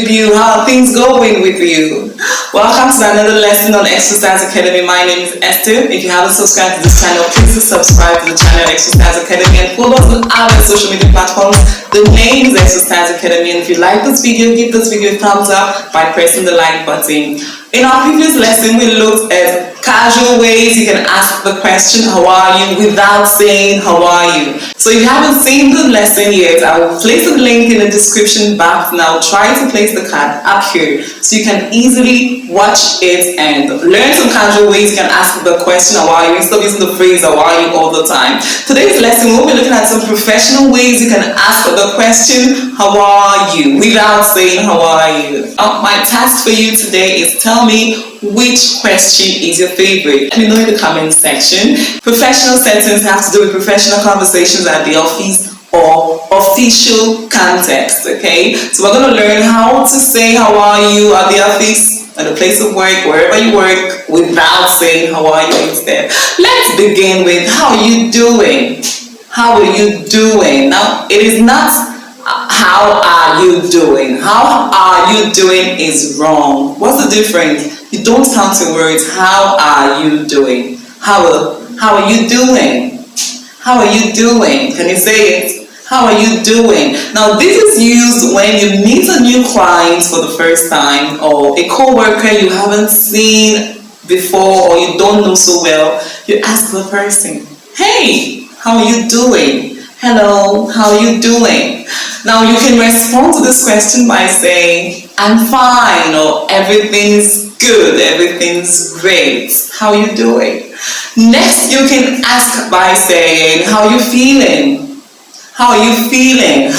with you? How are things going with you? Welcome to another lesson on Exercise Academy. My name is Esther. If you haven't subscribed to this channel, please subscribe to the channel Exercise Academy and follow us on other social media platforms. The name is Exercise Academy, and if you like this video, give this video a thumbs up by pressing the like button. In our previous lesson, we looked at casual ways you can ask the question, how are you, without saying, how are you? So if you haven't seen the lesson yet, I will place a link in the description box, and I'll try to place the card up here so you can easily watch it and learn some casual ways you can ask the question, how are you, instead of using the phrase, how are you, all the time. Today's lesson, we'll be looking at some professional ways you can ask the question, how are you, without saying, how are you? My task for you today is tell me which question is your favorite. Let me know in the comment section. Professional settings have to do with professional conversations at the office or official context, okay? So we're going to learn how to say how are you at the office, at the place of work, wherever you work, without saying how are you instead. Let's begin with how are you doing? How are you doing? Now, it is not how are you doing? How are you doing is wrong. What's the difference? You don't count your words. How are you doing? How are you doing? How are you doing? Can you say it? How are you doing? Now this is used when you meet a new client for the first time, or a co-worker you haven't seen before or you don't know so well. You ask the person, hey, how are you doing? Hello, how are you doing? Now you can respond to this question by saying, I'm fine, or everything's good, everything's great. How are you doing? Next, you can ask by saying, how are you feeling? How are you feeling?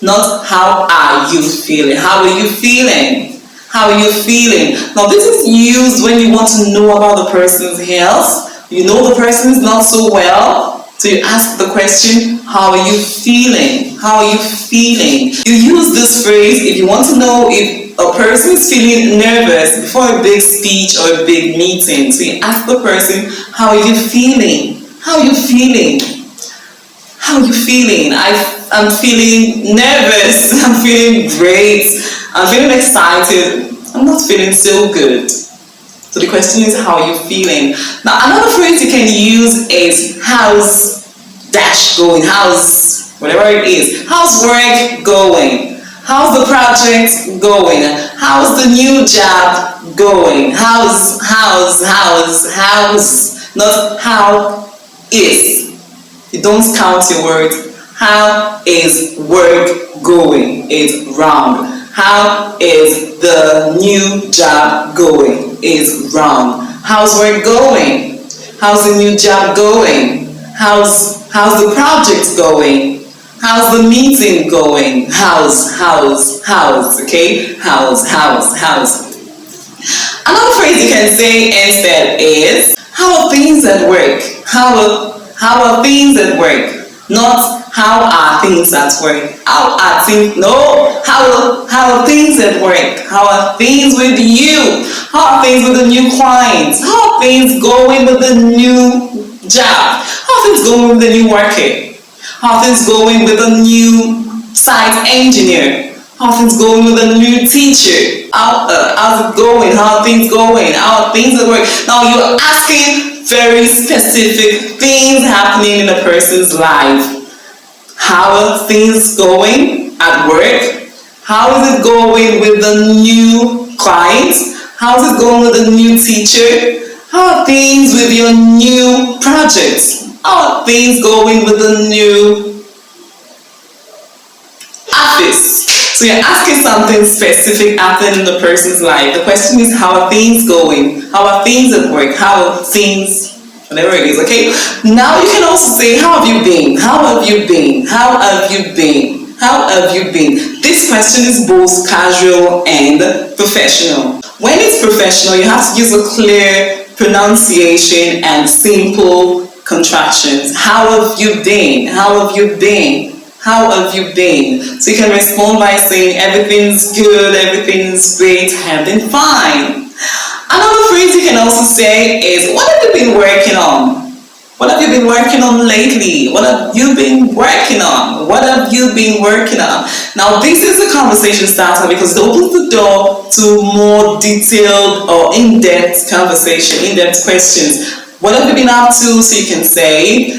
Not how are you feeling? How are you feeling? How are you feeling? Now this is used when you want to know about the person's health. You know the person is not so well. So you ask the question, how are you feeling? How are you feeling? You use this phrase if you want to know if a person is feeling nervous before a big speech or a big meeting. So you ask the person, how are you feeling? How are you feeling? How are you feeling? I'm feeling nervous. I'm feeling great. I'm feeling excited. I'm not feeling so good. So the question is, how are you feeling? Now, another phrase you can use is, how's dash going? How's whatever it is. How's work going? How's the project going? How's the new job going? How's, not how is. You don't count your words. How is work going? It's wrong. How is the new job going? Is wrong. How's work going? How's the new job going? How's the project going? How's the meeting going? How's, okay? How's. Another phrase you can say instead is, how are things at work? How are things at work? Not how are things at work? How are things at work? How are things with you? How are things with the new clients? How are things going with the new job? How are things going with the new worker? How are things going with the new site engineer? How are things going with the new teacher? How's it going? How are things going? How are things at work? Now you're asking very specific things happening in a person's life. How are things going at work? How is it going with the new clients? How is it going with the new teacher? How are things with your new projects? How are things going with the new office? So you're asking something specific happening in the person's life. The question is, how are things going? How are things at work? How are things, whatever it is, okay? Now you can also say, how have you been? How have you been? How have you been? How have you been? This question is both casual and professional. When it's professional, you have to use a clear pronunciation and simple contractions. How have you been? How have you been? How have you been? So you can respond by saying, everything's good, everything's great, I've been fine. Another phrase you can also say is, what have you been working on? What have you been working on lately? What have you been working on? What have you been working on? Now, this is a conversation starter because it opens the door to more detailed or in-depth conversation, in-depth questions. What have you been up to? So you can say,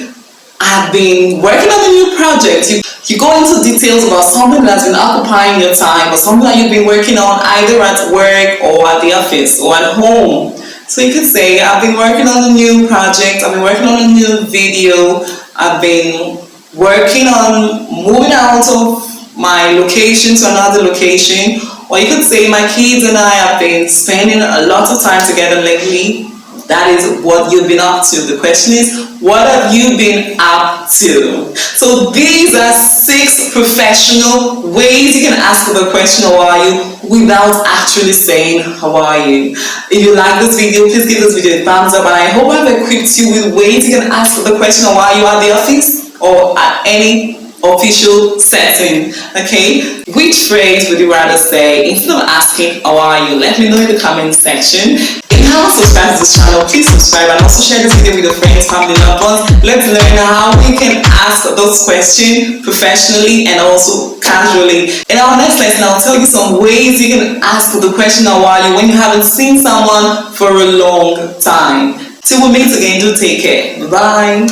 I've been working on a new project. You go into details about something that's been occupying your time or something that you've been working on either at work or at the office or at home. So you could say, I've been working on a new project, I've been working on a new video, I've been working on moving out of my location to another location. Or you could say, my kids and I have been spending a lot of time together lately. That is what you've been up to. The question is, what have you been up to? So these are 6 professional ways you can ask the question, how are you, without actually saying, how are you? If you like this video, please give this video a thumbs up. And I hope I've equipped you with ways you can ask the question, how are you, at the office or at any official setting. Okay, which phrase would you rather say instead of asking how are you? Let me know in the comment section. If you haven't subscribed to this channel, please subscribe and also share this video with your friends, family, loved ones. Let's learn how we can ask those questions professionally and also casually. In our next lesson, I'll tell you some ways you can ask the question how are you when you haven't seen someone for a long time. Till we meet again, do take care. Bye.